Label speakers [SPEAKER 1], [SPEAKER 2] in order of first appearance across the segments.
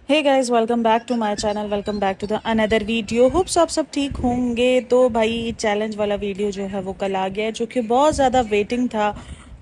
[SPEAKER 1] Hey guys, welcome back to my channel. Welcome back to the another video. Hopes आप सब ठीक होंगे। तो भाई चैलेंज वाला वीडियो जो है वो कल आ गया है, जो कि बहुत ज़्यादा वेटिंग था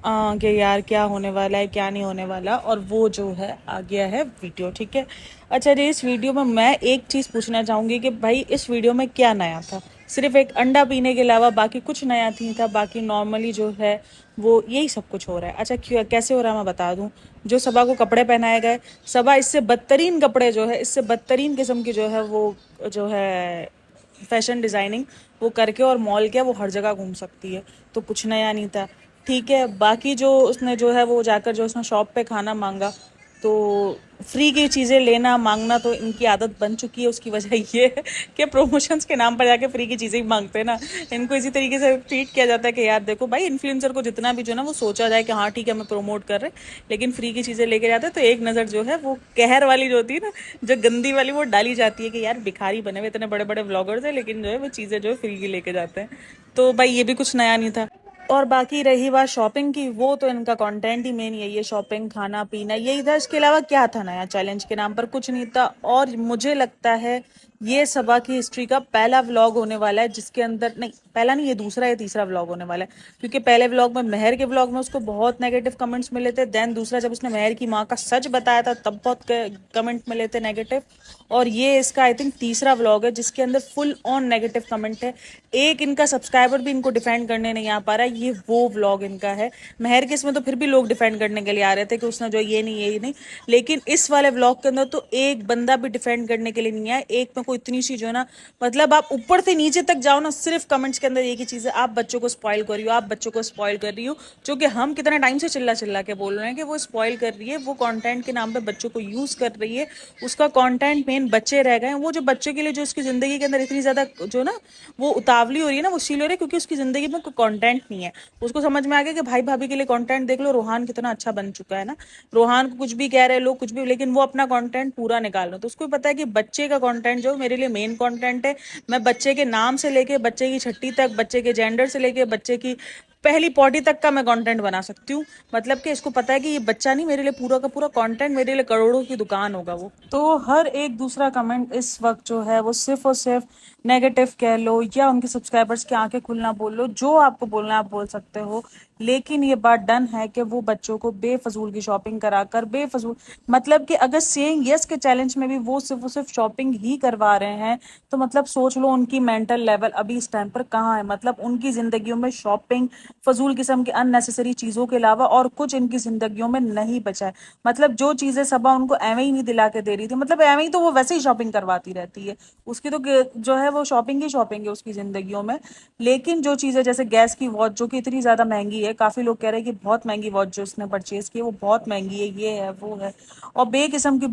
[SPEAKER 1] कि यार क्या होने वाला है क्या नहीं होने वाला, और वो जो है आ गया है वीडियो। ठीक है। अच्छा जी, इस वीडियो में मैं एक चीज़ पूछना चाहूँगी कि भाई इस वीडियो में क्या नया था। सिर्फ एक अंडा पीने के अलावा बाकी कुछ नया नहीं था। बाकी नॉर्मली जो है वो यही सब कुछ हो रहा है। अच्छा, क्यों कैसे हो रहा है मैं बता दूं। जो सबा को कपड़े पहनाए गए, सबा इससे बदतरीन कपड़े जो है, इससे बदतरीन किस्म की जो है वो जो है फैशन डिज़ाइनिंग वो करके और मॉल के वो हर जगह घूम सकती है। तो कुछ नया नहीं था। ठीक है। बाकी जो उसने जो है वो जाकर जो उसने शॉप पे खाना मांगा, तो फ्री की चीज़ें लेना मांगना तो इनकी आदत बन चुकी है। उसकी वजह ये है कि प्रमोशंस के नाम पर जाके फ्री की चीज़ें ही मांगते हैं ना। इनको इसी तरीके से ट्रीट किया जाता है कि यार देखो भाई, इन्फ्लुएंसर को जितना भी जो है ना वो सोचा जाए कि हाँ ठीक है, मैं प्रमोट कर रहे, लेकिन फ्री की चीज़ें लेके जाते हैं तो एक नज़र जो है वो कहर वाली जो होती है ना, जो गंदी वाली, वो डाली जाती है कि यार भिखारी बने हुए इतने बड़े बड़े व्लॉगर्स हैं, लेकिन जो है वो चीज़ें जो है फ्री की लेके जाते हैं। तो भाई ये भी कुछ नया नहीं था। और बाकी रही बात शॉपिंग की, वो तो इनका कंटेंट ही मेन यही है, शॉपिंग खाना पीना यही था। इसके अलावा क्या था नया। चैलेंज के नाम पर कुछ नहीं था। और मुझे लगता है ये सबा की हिस्ट्री का पहला व्लॉग होने वाला है जिसके अंदर, नहीं पहला नहीं, ये दूसरा या तीसरा व्लॉग होने वाला है। क्योंकि पहले व्लॉग में, मेहर के व्लॉग में उसको बहुत नेगेटिव कमेंट्स मिले थे। देन दूसरा जब उसने मेहर की माँ का सच बताया था तब बहुत कमेंट मिले थे नेगेटिव। और ये इसका आई थिंक तीसरा व्लॉग है जिसके अंदर फुल ऑन नेगेटिव कमेंट है। एक इनका सब्सक्राइबर भी इनको डिफेंड करने नहीं आ पा रहा है। ये वो व्लॉग इनका है। मेहर के इसमें तो फिर भी लोग डिफेंड करने के लिए आ रहे थे कि उसने जो ये नहीं, लेकिन इस वाले व्लॉग के अंदर तो एक बंदा भी डिफेंड करने के लिए नहीं आया। एक में कोई इतनी सी जो है ना, मतलब आप ऊपर से नीचे तक जाओ ना, सिर्फ कमेंट्स के अंदर एक ही चीज है, आप बच्चों को स्पॉइल कर रही हो, आप बच्चों को स्पॉइल कर रही हो। जो कि हम कितना टाइम से चिल्ला चिल्ला के बोल रहे हैं कि वो स्पॉइल कर रही है, वो कंटेंट के नाम पे बच्चों को यूज कर रही है। उसका कंटेंट मेन बच्चे रह गए हैं। वो जो बच्चे के लिए जो उसकी जिंदगी के अंदर इतनी ज्यादा जो ना वो उतावली हो रही है ना, वो इसीलिए हो रही है क्योंकि उसकी जिंदगी में कोई कंटेंट नहीं है। उसको समझ में आ गया कि भाई भाभी के लिए कंटेंट देख लो, रोहान कितना अच्छा बन चुका है ना। रोहान को कुछ भी कह रहे लोग, कुछ भी, लेकिन वो अपना कंटेंट पूरा निकाल रहे, तो उसको पता है कि बच्चे का कंटेंट जो मेरे लिए मेन कंटेंट है। मैं बच्चे के नाम से लेके बच्चे की छट्टी तक, बच्चे के जेंडर से लेके बच्चे की पहली पॉटी तक का मैं कंटेंट बना सकती हूँ। मतलब कि इसको पता है कि ये बच्चा नहीं, मेरे लिए पूरा का पूरा कंटेंट, मेरे लिए करोड़ों की दुकान होगा वो। तो हर एक दूसरा कमेंट इस वक्त जो है वो सिर्फ और सिर्फ नेगेटिव कह लो या उनके सब्सक्राइबर्स की आंखें खुलना बोल लो, जो आपको बोलना है आप बोल सकते हो। लेकिन ये बात डन है कि वो बच्चों को बेफजूल की शॉपिंग कराकर, बेफजूल मतलब कि अगर सेइंग यस के चैलेंज में भी वो सिर्फ शॉपिंग ही करवा रहे हैं, तो मतलब सोच लो उनकी मेंटल लेवल अभी इस टाइम पर कहाँ है। मतलब उनकी जिंदगियों में शॉपिंग, फजूल किस्म की अननेसेसरी चीजों के अलावा और कुछ इनकी जिंदगियों में नहीं बचा है। मतलब जो चीजें सबा उनको एवं ही नहीं दिला के दे रही थी, मतलब एवं ही तो वो वैसे ही शॉपिंग करवाती रहती है। उसकी तो जो है वो शॉपिंग है उसकी जिंदगियों में। लेकिन जो चीजें जैसे गैस की वॉच जो कि इतनी ज्यादा महंगी है, काफी लोग कह रहे हैं कि बहुत महंगी वॉच जो उसने परचेज की है वो बहुत महंगी है, ये है वो है, और बेकिस्म की।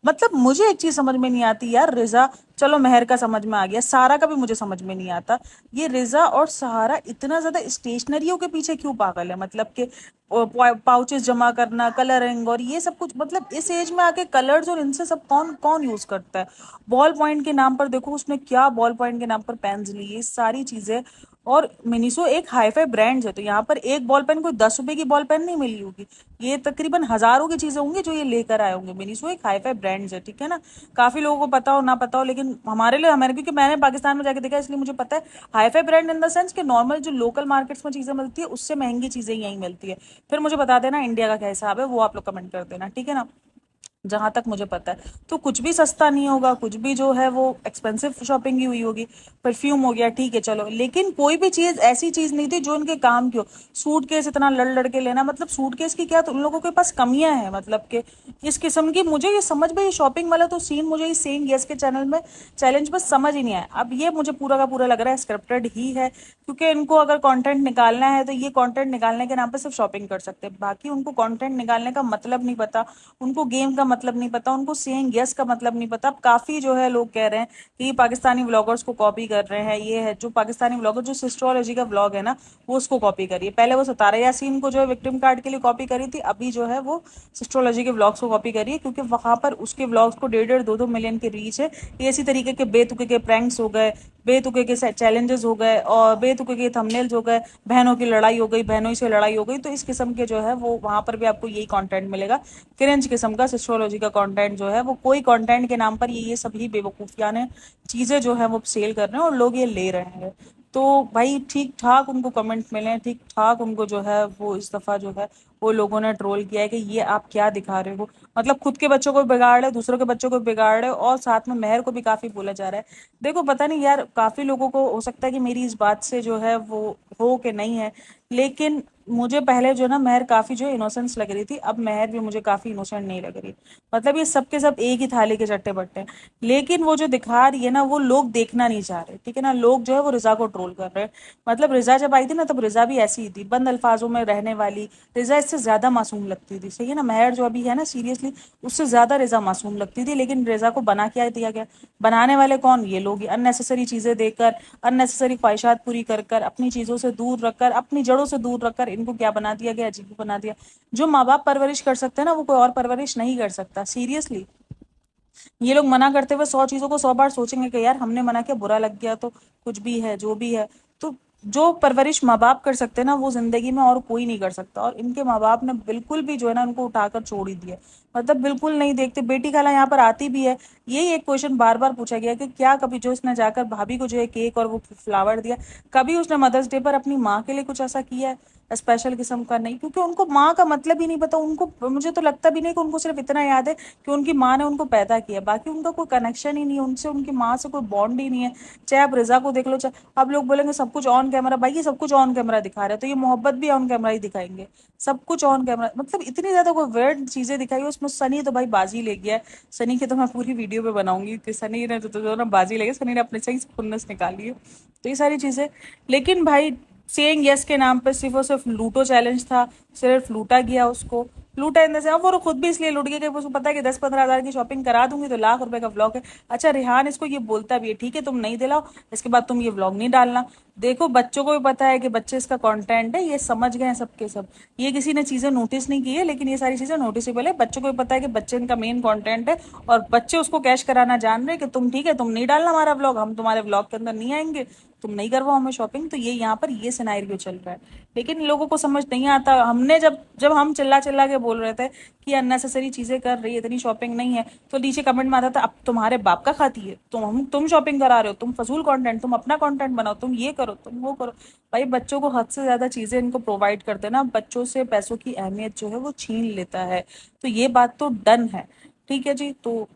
[SPEAKER 1] मतलब मुझे एक चीज समझ में नहीं आती यार, रिजा, चलो मेहर का समझ में आ गया, सारा का भी मुझे समझ में नहीं आता। ये रिजा और सहारा इतना ज्यादा स्टेशनरियों के पीछे क्यों पागल है। मतलब कि पाउचेस जमा करना, कलरिंग और ये सब कुछ, मतलब इस एज में आके कलर्स और इनसे सब कौन कौन यूज करता है। बॉल पॉइंट के नाम पर देखो उसने क्या, बॉल पॉइंट के नाम पर पेन्स ली, ये सारी चीजें। और मिनिसो एक हाईफाई ब्रांड है, तो यहाँ पर एक बॉल पेन कोई 10 रुपए की बॉल पेन नहीं मिली होगी। ये तकरीबन हजारों की चीजें होंगी जो ये लेकर आए होंगे। मिनिसो एक हाईफाई ब्रांड है, ठीक है ना। काफी लोगों को पता हो ना पता हो, लेकिन हमारे लिए, हमारे, क्योंकि मैंने पाकिस्तान में जाके देखा इसलिए मुझे पता है। Hifi brand in the sense कि नॉर्मल जो लोकल मार्केट्स में चीजें मिलती है उससे महंगी चीजें यहीं मिलती है। फिर मुझे बता देना इंडिया का क्या हिसाब है, वो आप लोग कमेंट कर देना, ठीक है ना। जहां तक मुझे पता है तो कुछ भी सस्ता नहीं होगा, कुछ भी जो है वो एक्सपेंसिव शॉपिंग ही हुई होगी। परफ्यूम हो गया, ठीक है चलो, लेकिन कोई भी चीज ऐसी चीज नहीं थी जो उनके काम की हो। सूटकेस इतना लड़ लड़ के लेना, मतलब सूटकेस की क्या तो उन लोगों के पास कमियां हैं। मतलब कि इस किस्म की मुझे ये समझ में, ये शॉपिंग वाला तो सीन मुझे ये सेइंग यस के चैनल में चैलेंज में समझ ही नहीं आया। अब ये मुझे पूरा का पूरा लग रहा है स्क्रिप्टेड ही है, क्योंकि इनको अगर कंटेंट निकालना है तो ये कंटेंट निकालने के नाम पे सिर्फ शॉपिंग कर सकते हैं। बाकी उनको कंटेंट निकालने का मतलब नहीं पता, उनको गेम का मतलब नहीं पता, उनको सेइंग यस का मतलब नहीं पता। अब काफी जो है लोग कह रहे हैं कि पाकिस्तानी व्लॉगर्स को कॉपी कर रहे हैं। ये है जो पाकिस्तानी व्लॉगर जो सिस्ट्रोलॉजी का व्लॉग है ना, वो उसको कॉपी करिए। पहले वो सितारा यासीन को जो है विक्टिम कार्ड के लिए कॉपी करी थी, अभी जो है वो सिस्ट्रोलॉजी के व्लॉग्स को कॉपी करिए, क्योंकि वहां पर उसके व्लॉग्स को 1.5-1.5-2 मिलियन की रीच है। ये इसी तरीके के बेतुके के प्रैंक्स हो गए, बेतुके के चैलेंजेस हो गए और बेतुके के थंबनेल्स हो गए, बहनों की लड़ाई हो गई, बहनों से लड़ाई हो गई, तो इस किस्म के जो है वो वहां पर भी आपको यही कंटेंट मिलेगा। क्रिंज किस्म का सिस्ट्रोलॉजी का कंटेंट जो है वो, कोई कंटेंट के नाम पर ये सभी बेवकूफियाने चीजें जो है वो सेल कर रहे हैं और लोग ये ले रहे हैं। तो भाई ठीक ठाक उनको कमेंट मिले हैं, ठीक ठाक उनको जो है वो इस दफा जो है वो लोगों ने ट्रोल किया है कि ये आप क्या दिखा रहे हो, मतलब खुद के बच्चों को बिगाड़ रहे, दूसरों के बच्चों को बिगाड़ रहे, और साथ में मेहर को भी काफी बोला जा रहा है। देखो पता नहीं यार, काफी लोगों को हो सकता है कि मेरी इस बात से जो है वो हो कि नहीं है, लेकिन मुझे पहले जो ना मेहर काफी जो इनोसेंस लग रही थी, अब मेहर भी मुझे काफी इनोसेंट नहीं लग रही। मतलब ये सब के सब एक ही थाली के चट्टे बट्टे हैं। लेकिन वो जो दिखा रही है ना, वो लोग देखना नहीं चाह रहे, ठीक है ना। लोग जो है वो रिजा को ट्रोल कर रहे हैं। मतलब रिजा जब आई थी ना, तब रिजा भी ऐसी ही थी, बंद अल्फाजों में रहने वाली। रिजा इससे ज्यादा मासूम लगती थी, सही है ना। मेहर जो अभी है ना, सीरियसली उससे ज्यादा रिजा मासूम लगती थी। लेकिन रिजा को बना क्या दिया गया, बनाने वाले कौन, ये लोग, अननेसेसरी चीजें देकर, अननेसेसरी ख्वाहिशात पूरी कर कर, अपनी चीजों से दूर रखकर, अपनी जड़ों से दूर रखकर इनको क्या बना दिया गया, अजीब बना दिया। जो माँ बाप परवरिश कर सकते हैं ना, वो कोई और परवरिश नहीं कर सकता, सीरियसली। ये लोग मना करते हुए 100 चीजों को 100 बार सोचेंगे कि यार हमने मना किया, बुरा लग गया तो कुछ भी है, जो भी है। तो जो परवरिश माँ बाप कर सकते हैं ना, वो जिंदगी में और कोई नहीं कर सकता। और इनके माँ बाप ने बिल्कुल भी जो है ना उनको उठाकर छोड़ ही दिया, मतलब बिल्कुल नहीं देखते। बेटी खाला यहाँ पर आती भी है, यही एक क्वेश्चन बार बार पूछा गया कि क्या कभी जो इसने जाकर भाभी को जो है केक और वो फ्लावर दिया, कभी उसने मदर्स डे पर अपनी माँ के लिए कुछ ऐसा किया है स्पेशल किस्म का? नहीं, क्योंकि उनको माँ का मतलब ही नहीं पता उनको। मुझे तो लगता भी नहीं कि उनको सिर्फ इतना याद है कि उनकी माँ ने उनको पैदा किया, बाकी उनका कोई कनेक्शन ही नहीं है उनसे, उनकी माँ से कोई बॉन्ड ही नहीं है। चाहे आप रिजा को देख लो, चाहे अब लोग बोलेंगे सब कुछ ऑन कैमरा, भाई ये सब कुछ ऑन कैमरा दिखा रहे हैं तो ये मोहब्बत भी ऑन कैमरा ही दिखाएंगे, सब कुछ ऑन कैमरा। मतलब इतनी ज्यादा कोई वर्ड चीजें दिखाई है उसमें। सनी तो भाई बाजी ले गया है, सनी की तो मैं पूरी वीडियो पे बनाऊंगी कि सनी ने जो ना बाजी ले गया, सनी ने अपने सही से खुन्नस निकाली है, तो ये सारी चीजें। लेकिन भाई सेइंग यस के नाम पे सिर्फ और सिर्फ लूटो चैलेंज था, सिर्फ लूटा गया उसको। लूटा इन से, अब वो खुद भी इसलिए लूट गया कि उसको पता है कि 10-15 हज़ार की शॉपिंग करा दूंगी तो लाख रुपए का व्लॉग है। अच्छा रिहान इसको ये बोलता भी है, ठीक है तुम नहीं दिलाओ, इसके बाद तुम ये व्लॉग नहीं डालना। देखो बच्चों को भी पता है कि बच्चे इसका कंटेंट है, ये समझ गए हैं सबके सब। ये किसी ने चीजें नोटिस नहीं की है, लेकिन ये सारी चीजें नोटिसेबल है। बच्चों को भी पता है कि बच्चे इनका मेन कंटेंट है, और बच्चे उसको कैश कराना जान रहे हैं कि तुम ठीक है, तुम नहीं डालना हमारा व्लॉग, हम तुम्हारे व्लॉग के अंदर नहीं आएंगे, तुम नहीं करवाओ हमें शॉपिंग। तो ये यहाँ पर ये सिनेरियो चल रहा है। लेकिन लोगों को समझ नहीं आता। हमने जब जब हम चिल्ला चिल्ला के बोल रहे थे कि अननेसेसरी चीजें कर रही है, इतनी शॉपिंग नहीं है, तो नीचे कमेंट में आता था अब तुम्हारे बाप का खाती है, तुम शॉपिंग करा रहे हो, तुम फजूल कंटेंट, तुम अपना कंटेंट बनाओ, तुम ये करो, तुम वो करो। भाई बच्चों को हद से ज्यादा चीजें इनको प्रोवाइड करते ना, बच्चों से पैसों की अहमियत जो है वो छीन लेता है। तो ये बात तो डन है, ठीक है जी। तो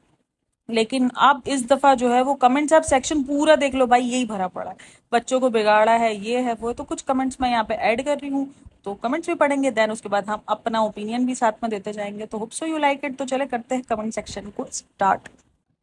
[SPEAKER 1] लेकिन अब इस दफा जो है वो कमेंट्स, आप सेक्शन पूरा देख लो भाई, यही भरा पड़ा है, बच्चों को बिगाड़ा है, ये है वो है। तो कुछ कमेंट्स मैं यहाँ पे ऐड कर रही हूँ, तो कमेंट्स भी पढ़ेंगे, देन उसके बाद हम अपना ओपिनियन भी साथ में देते जाएंगे। तो hope so you like it. तो चले करते हैं कमेंट सेक्शन को स्टार्ट।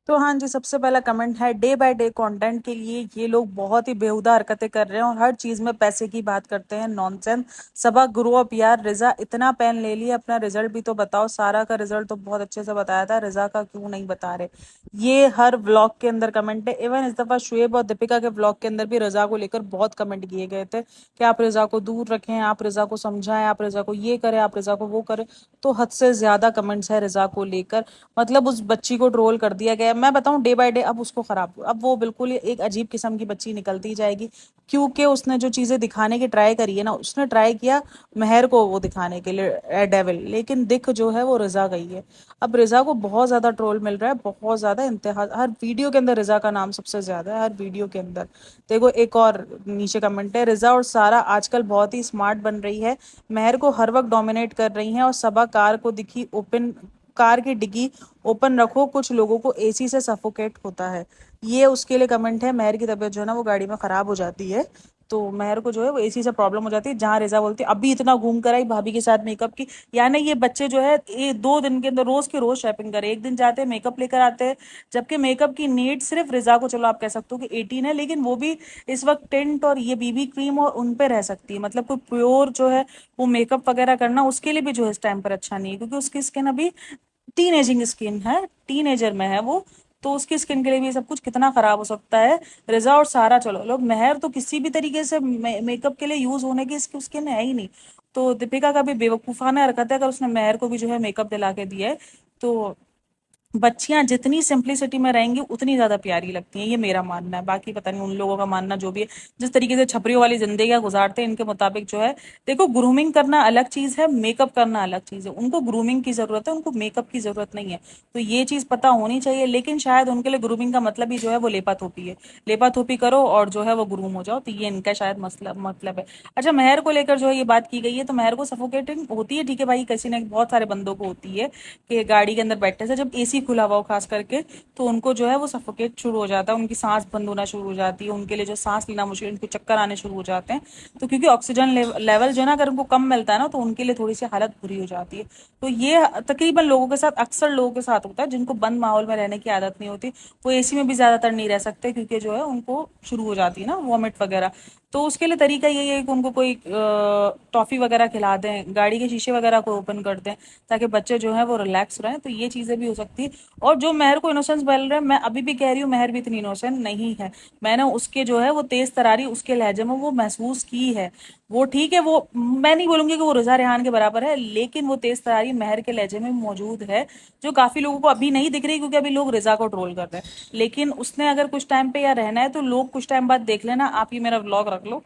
[SPEAKER 1] तो हाँ जी, सबसे पहला कमेंट है, डे बाय डे कंटेंट के लिए ये लोग बहुत ही बेहुदा हरकतें कर रहे हैं और हर चीज में पैसे की बात करते हैं, नॉनसेंस। सबा ग्रो अप यार, रिजा इतना पेन ले लिया, अपना रिजल्ट भी तो बताओ। सारा का रिजल्ट तो बहुत अच्छे से बताया था, रिजा का क्यों नहीं बता रहे? ये हर व्लॉग के अंदर कमेंट है। इवन इस दफा शुएब और दीपिका के व्लॉग के अंदर भी रिजा को लेकर बहुत कमेंट किए गए थे कि आप रिजा को दूर रखें, आप रिजा को समझाएं, आप रिजा को ये करें, आप रिजा को वो करें। तो हद से ज्यादा कमेंट्स है रिजा को लेकर। मतलब उस बच्ची को ट्रोल कर दिया गया। मैं बताऊं डे बाय डे अब उसको खराब, अब वो बिल्कुल एक अजीब किस्म की बच्ची निकलती जाएगी, क्योंकि उसने जो चीजें दिखाने की ट्राई करी है ना, उसने ट्राई किया मेहर को वो दिखाने के लिए डेविल, लेकिन दिख जो है वो रिजा गई है। अब रिजा को बहुत ज्यादा ट्रोल मिल रहा है, बहुत ज्यादा इंतहा, हर वीडियो के अंदर रिजा का नाम सबसे ज्यादा है, हर वीडियो के अंदर। देखो एक और नीचे कमेंट है, रिजा और सारा आजकल बहुत ही स्मार्ट बन रही है, मेहर को हर वक्त डोमिनेट कर रही हैं, और सबा कार को दिखी ओपन, कार की डिग्गी ओपन रखो, कुछ लोगों को एसी से सफोकेट होता है। ये उसके लिए कमेंट है। मेहर की तबीयत जो है ना वो गाड़ी में खराब हो जाती है, तो मेहर को जो है वो एसी से प्रॉब्लम हो जाती है। जहां रेजा बोलती है अभी इतना घूम कर आई भाभी के साथ मेकअप की, यानी ये बच्चे जो है ये 2 दिन के अंदर रोज के रोज शॉपिंग करे, एक दिन जाते हैं मेकअप लेकर आते हैं, जबकि मेकअप की नीड सिर्फ रिजा को, चलो आप कह सकते हो कि 18 है, लेकिन वो भी इस वक्त टिंट और ये बीबी क्रीम और उन पे रह सकती है। मतलब कोई प्योर जो है वो मेकअप वगैरह करना उसके लिए भी जो है इस टाइम पर अच्छा नहीं है, क्योंकि उसकी स्किन अभी टीनेजिंग स्किन है, टीनेजर में है वो, तो उसकी स्किन के लिए भी सब कुछ कितना खराब हो सकता है। रिजा और सारा, चलो लोग, मेहर तो किसी भी तरीके से मेकअप के लिए यूज होने की इसकी स्किन है ही नहीं। तो दीपिका का भी बेवकूफाना हरकत है अगर उसने मेहर को भी जो है मेकअप दिला के दिया है। तो बच्चियां जितनी सिंप्लिसिटी में रहेंगी उतनी ज्यादा प्यारी लगती हैं, ये मेरा मानना है। बाकी पता नहीं उन लोगों का मानना जो भी है। जिस तरीके से छपरियों वाली जिंदगी गुजारते हैं इनके मुताबिक जो है, देखो ग्रूमिंग करना अलग चीज है, मेकअप करना अलग चीज है। उनको ग्रूमिंग की जरूरत है, उनको मेकअप की जरूरत नहीं है। तो ये चीज पता होनी चाहिए। लेकिन शायद उनके लिए ग्रूमिंग का मतलब ही जो है वो लेपा थोपी है। लेपा थोपी करो और जो है वो ग्रूम हो जाओ, तो ये इनका शायद मतलब है। अच्छा, मेहर को लेकर जो है ये बात की गई है, तो मेहर को सफोकेटिंग होती है, ठीक है भाई, किसी ने बहुत सारे बंदों को होती है कि गाड़ी के अंदर बैठने से, जब एसी खुला हुआ हो खास करके, तो उनको जो है वो सफोकेट शुरू हो जाता है, उनकी सांस बंद होना शुरू हो जाती है, उनके लिए जो सांस लेना मुश्किल, उनको चक्कर आने शुरू हो जाते हैं। तो क्योंकि ऑक्सीजन लेवल जो है ना, अगर उनको कम मिलता है ना, तो उनके लिए थोड़ी सी हालत बुरी हो जाती है। तो ये तकरीबन लोगों के साथ, अक्सर लोगों के साथ होता है जिनको बंद माहौल में रहने की आदत नहीं होती। वो एसी में भी ज्यादातर नहीं रह सकते, क्योंकि जो है उनको शुरू हो जाती है ना वॉमिट वगैरह। तो उसके लिए तरीका यही है कि उनको कोई टॉफी वगैरह खिला दें, गाड़ी के शीशे वगैरह को ओपन कर दें, ताकि बच्चे जो है वो रिलैक्स रहें। तो ये चीजें भी हो सकती है। और जो मेहर को इनोसेंस बोल रहे हैं, मैं अभी भी कह रही हूँ मेहर भी इतनी इनोसेंट नहीं है। मैंने उसके जो है वो तेज तरारी उसके लहजे में वो महसूस की है। वो ठीक है, वो मैं नहीं बोलूंगी कि वो रजा रेहान के बराबर है, लेकिन वो तेज तरारी मेहर के लहजे में मौजूद है, जो काफी लोगों को अभी नहीं दिख रही, क्योंकि अभी लोग रजा को ट्रोल कर रहे हैं। लेकिन उसने अगर कुछ टाइम पे या रहना है, तो लोग कुछ टाइम बाद देख लेना, आप ये मेरा व्लॉग रख लो,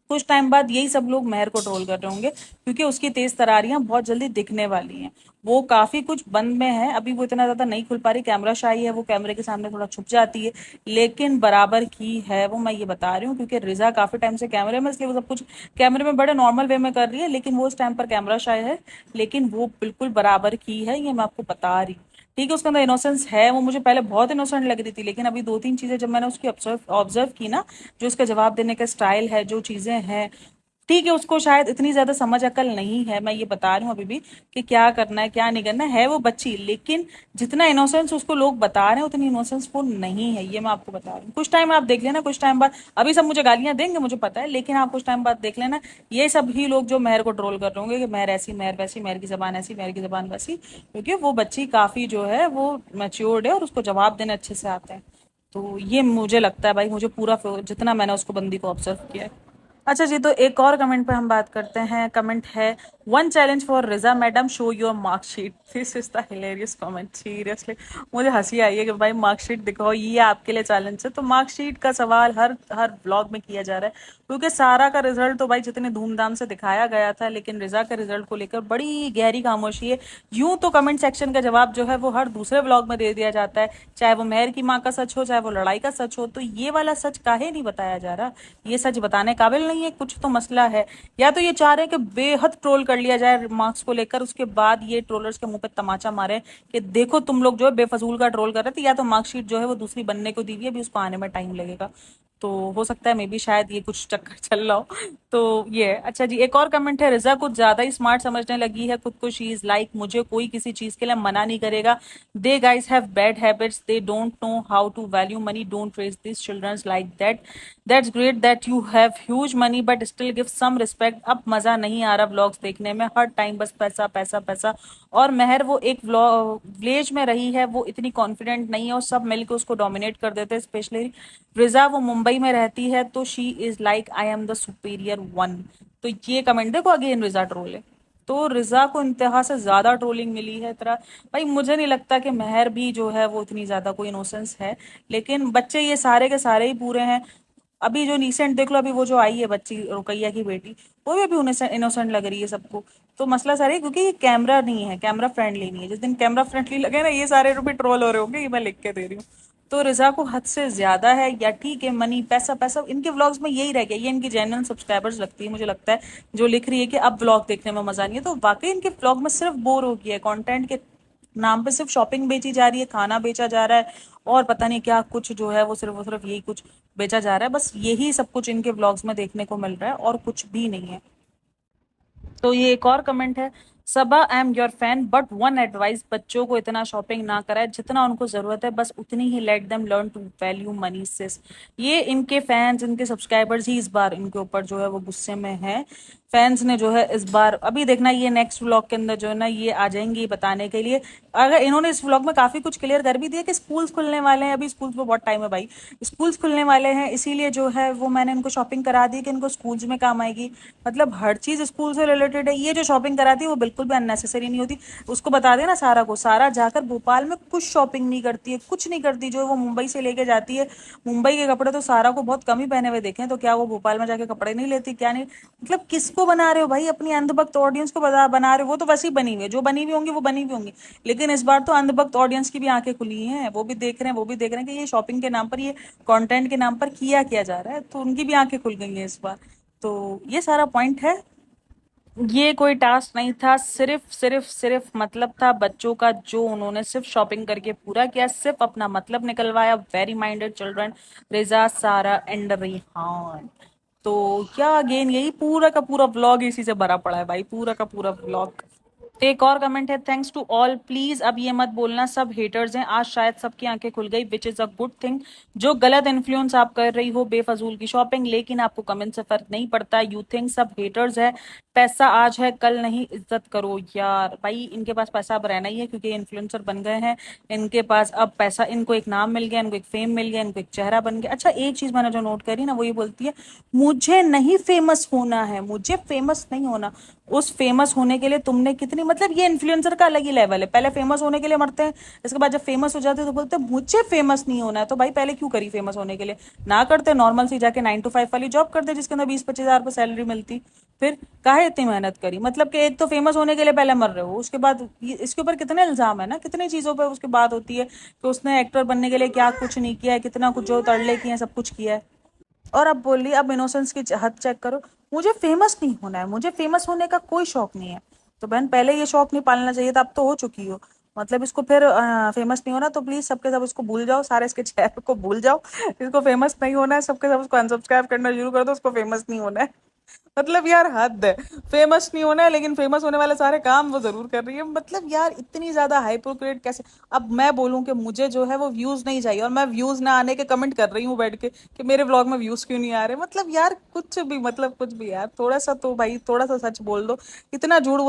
[SPEAKER 1] कुछ टाइम बाद यही सब लोग मेहर को ट्रोल कर रहे होंगे, क्योंकि उसकी तेज तरारियां बहुत जल्दी दिखने वाली हैं। वो काफी कुछ बंद में है, अभी वो इतना ज्यादा नहीं खुल पा रही, कैमरा शाई है, वो कैमरे के सामने थोड़ा छुप जाती है, लेकिन बराबर की है वो, मैं ये बता रही हूँ। क्योंकि रिजा काफी टाइम से कैमरे में, इसलिए वो सब कुछ कैमरे में बड़े नॉर्मल वे में कर रही है, लेकिन वो उस टाइम पर कैमरा शाई है, लेकिन वो बिल्कुल बराबर की है, ये मैं आपको बता रही हूँ। ठीक है, उसके अंदर इनोसेंस है। वो मुझे पहले बहुत इनोसेंट लग रही थी, लेकिन अभी दो तीन चीजें जब मैंने उसकी ऑब्जर्व ऑब्जर्व की ना, जो उसका जवाब देने का स्टाइल है, जो चीजें हैं, ठीक है, उसको शायद इतनी ज्यादा समझ अकल नहीं है, मैं ये बता रही हूँ अभी भी, कि क्या करना है क्या नहीं करना है। वो बच्ची, लेकिन जितना इनोसेंस उसको लोग बता रहे हैं उतनी इनोसेंस वो नहीं है, ये मैं आपको बता रही हूँ। कुछ टाइम आप देख लेना, कुछ टाइम बाद, अभी सब मुझे गालियां देंगे मुझे पता है, लेकिन आप कुछ टाइम बाद देख लेना, ये सब ही लोग जो मेहर को ट्रोल कर रहे होंगे कि मेहर ऐसी, मेहर वैसी, मेहर की जबान ऐसी, मेहर की जबान वैसी, क्योंकि वो बच्ची काफी जो है वो मैच्योर्ड है और उसको जवाब देने अच्छे से आते हैं। तो ये मुझे लगता है भाई, मुझे पूरा जितना मैंने उसको बंदी को ऑब्जर्व किया है। अच्छा जी, तो एक और कमेंट पे हम बात करते हैं। कमेंट है, one challenge for Riza madam, show your marksheet. This is the hilarious comment, seriously मुझे हंसी आई है कि भाई मार्कशीट दिखाओ, ये आपके लिए चैलेंज है। तो मार्कशीट का सवाल हर हर ब्लॉग में किया जा रहा है, क्योंकि सारा का रिजल्ट तो भाई जितने धूमधाम से दिखाया गया था, लेकिन रिजा के रिजल्ट को लेकर बड़ी गहरी खामोशी है। यूं तो कमेंट सेक्शन का जवाब जो है वो हर दूसरे ब्लॉग में दे दिया जाता है, चाहे वो मेहर की माँ का सच हो, चाहे वो लड़ाई का सच हो। तो ये वाला सच काहे नहीं बताया जा रहा? ये सच बताने काबिल नहीं है, कुछ तो मसला है। या तो ये चाह रहे हैं कि बेहद ट्रोल कर लिया जाए मार्क्स को लेकर, उसके बाद ये ट्रोलर्स के मुंह पे तमाचा मारे कि देखो तुम लोग जो है बेफजूल का ट्रोल कर रहे थे, या तो मार्कशीट जो है वो दूसरी बनने को दी हुई है, अभी उसको आने में टाइम लगेगा। तो हो सकता है मे बी शायद ये कुछ चक्कर चल रहा हो। तो ये अच्छा जी, एक और कमेंट है, रिजा कुछ ज्यादा ही स्मार्ट समझने लगी है खुद को, शी इज लाइक, मुझे कोई किसी चीज के लिए मना नहीं करेगा, they guys have bad habits, they don't know how to value money, don't raise this childrens like that, that's great that you have huge money but still give some respect. अब मजा नहीं आ रहा व्लॉग्स देखने में, हर time बस पैसा पैसा पैसा। और मेहर वो एक विलेज में रही है, वो इतनी कॉन्फिडेंट नहीं है, और सब मिलकर उसको डोमिनेट कर देते हैं, स्पेशली रिजा, वो मुंबई में रहती है, तो she is like I am the superior one. तो ये कमेंट देखो, अगेन रिजा ट्रोल है। तो रिजा को इंतहा से ज्यादा ट्रोलिंग मिली है तरह। भाई मुझे नहीं लगता कि मेहर भी जो है वो इतनी ज्यादा कोई इनोसेंस है, लेकिन बच्चे ये सारे के सारे ही पूरे हैं। अभी जो रिसेंट देख लो, अभी वो जो आई है बच्ची रुकैया की बेटी, वो भी अभी इनोसेंट लग रही है सबको। तो मसला सारा है क्योंकि ये कैमरा नहीं है, कैमरा फ्रेंडली नहीं है। जिस दिन कैमरा फ्रेंडली लगे ना, ये सारे भी ट्रोल हो रहे होंगे, ये मैं लिख के दे रही हूँ। तो रिजा को हद से ज्यादा है, या ठीक है मनी पैसा पैसा, इनके व्लॉग्स में यही रह गया। ये इनकी जेन्युइन सब्सक्राइबर्स लगती है मुझे लगता है, जो लिख रही है कि अब व्लॉग देखने में मजा नहीं है। तो वाकई इनके व्लॉग में सिर्फ बोर हो गया है, कंटेंट के नाम पे सिर्फ शॉपिंग बेची जा रही है, खाना बेचा जा रहा है, और पता नहीं क्या कुछ जो है वो सिर्फ यही कुछ बेचा जा रहा है। बस यही सब कुछ इनके व्लॉग्स में देखने को मिल रहा है, और कुछ भी नहीं है। तो ये एक और कमेंट है, Saba I am your fan but one advice, बच्चों को इतना शॉपिंग ना कराए जितना उनको जरूरत है, बस उतनी ही let them learn to value money sis. ये इनके फैंस, इनके सब्सक्राइबर्स ही इस बार इनके ऊपर जो है वो गुस्से में है। फैंस ने जो है इस बार अभी देखना, ये नेक्स्ट व्लॉग के अंदर जो है ना ये आ जाएंगी बताने के लिए। अगर इन्होंने इस व्लॉग में काफी कुछ क्लियर कर भी दिया कि स्कूल्स खुलने वाले हैं, अभी स्कूल्स में बहुत टाइम है भाई, स्कूल्स खुलने वाले हैं, इसीलिए जो है वो मैंने इनको शॉपिंग करा दी कि इनको स्कूल्स में काम आएगी। मतलब हर चीज स्कूल से रिलेटेड है। ये जो शॉपिंग कराती है वो बिल्कुल भी अननेसेसरी नहीं होती। उसको बता देना सारा को, सारा जाकर भोपाल में कुछ शॉपिंग नहीं करती है, कुछ नहीं करती, जो वो मुंबई से लेके जाती है। मुंबई के कपड़े तो सारा को बहुत कम ही पहने हुए देखे हैं, तो क्या वो भोपाल में जाके कपड़े नहीं लेती, क्या नहीं? मतलब किसको बना रहे हो भाई? अपनी अंधभक्त ऑडियंस को बना रहे हो। वो तो वैसे ही बनी हुई है, जो बनी हुई होंगी वो बनी हुई होंगी, लेकिन इस बार तो अंधभक्त ऑडियंस की भी आंखें खुली हैं, वो भी देख रहे हैं, वो भी देख रहे हैं कि ये शॉपिंग के नाम पर, ये कंटेंट के नाम पर किया जा रहा है, तो उनकी भी आंखें खुल गई हैं इस बार। तो ये सारा पॉइंट है। ये कोई टास्क नहीं था, सिर्फ मतलब था बच्चों का, जो उन्होंने सिर्फ शॉपिंग करके पूरा किया, सिर्फ अपना मतलब निकलवाया। वेरी माइंडेड चिल्ड्रन, रेजा, सारा एंड रेहान। तो क्या अगेन यही पूरा का पूरा व्लॉग इसी से भरा पड़ा है भाई, पूरा का पूरा व्लॉग। एक और कमेंट है, थैंक्स टू ऑल, प्लीज अब ये मत बोलना सब हेटर्स हैं, आज शायद सबकी आंखें खुल गई, which is a good thing. जो गलत इन्फ्लुएंस आप कर रही हो बेफजूल की शॉपिंग, लेकिन आपको कमेंट से फर्क नहीं पड़ता, यू थिंक सब हेटर्स है। पैसा आज है कल नहीं, इज्जत करो यार। भाई इनके पास पैसा अब रहना ही है, क्योंकि इन्फ्लुएंसर बन गए हैं, इनके पास अब पैसा, इनको एक नाम मिल गया, इनको एक फेम मिल गया, इनको एक चेहरा बन गया। अच्छा एक चीज मैंने जो नोट करी ना, वो ये बोलती है मुझे नहीं फेमस होना है, मुझे फेमस नहीं होना। उस फेमस होने के लिए तुमने कितनी, मतलब ये इन्फ्लुएंसर का अलग ही लेवल है, पहले फेमस होने के लिए मरते हैं, इसके बाद जब फेमस हो जाते हैं तो बोलते हैं मुझे फेमस नहीं होना है। तो भाई पहले क्यों करी फेमस होने के लिए? ना करते नॉर्मल सी जाके 9 to 5 वाली जॉब करते, जिसके अंदर 20-25 हज़ार सैलरी मिलती। फिर काहे इतनी मेहनत करी? मतलब कि एक तो फेमस होने के लिए पहले मर रहे हो, उसके बाद इसके ऊपर कितने इल्जाम है ना, कितनी चीजों पर उसके बात होती है कि उसने एक्टर बनने के लिए क्या कुछ नहीं किया है, कितना कुछ जो तरले किए हैं सब कुछ किया है। और अब बोली, अब इनोसेंस की हद चेक करो, मुझे फेमस नहीं होना है, मुझे फेमस होने का कोई शौक नहीं है। तो बहन पहले ये शौक नहीं पालना चाहिए था, अब तो हो चुकी हो। मतलब इसको फिर फेमस नहीं होना तो प्लीज सबके सब इसको भूल जाओ, सारे इसके चेहरे को भूल जाओ। इसको फेमस नहीं होना है, सबके सब उसको अनसब्सक्राइब करना शुरू कर दो, उसको फेमस नहीं होना है। मतलब यार हद है। फेमस नहीं होना है लेकिन फेमस होने वाले सारे काम वो जरूर कर रही है। मतलब यार इतनी ज्यादा हाइपोक्रेट कैसे? अब मैं बोलूं कि मुझे जो है वो व्यूज नहीं चाहिए, और मैं व्यूज ना आने के कमेंट कर रही हूँ बैठ के कि मेरे व्लॉग में व्यूज क्यों नहीं आ रहे। मतलब यार कुछ भी, मतलब कुछ भी यार, थोड़ा सा तो भाई थोड़ा सा सच बोल दो। इतना झूठ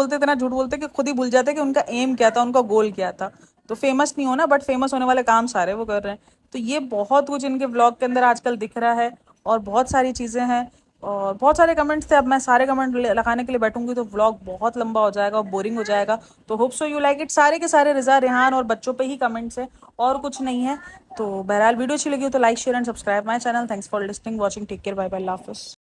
[SPEAKER 1] बोलते कि खुद ही भूल जाते कि उनका एम क्या था, उनका गोल क्या था। तो फेमस नहीं होना, बट फेमस होने वाले काम सारे वो कर रहे हैं। तो ये बहुत कुछ इनके व्लॉग के अंदर आजकल दिख रहा है, और बहुत सारी चीजें हैं, और बहुत सारे कमेंट्स थे। अब मैं सारे कमेंट लगाने के लिए बैठूंगी तो व्लॉग बहुत लंबा हो जाएगा और बोरिंग हो जाएगा। तो hope so you like it. सारे के सारे रिजा, रेहान और बच्चों पे ही कमेंट्स है, और कुछ नहीं है। तो बहरहाल वीडियो अच्छी लगी हो तो like share and subscribe my channel. Thanks for listening, watching, take care, bye bye, अल्लाह हाफिज़।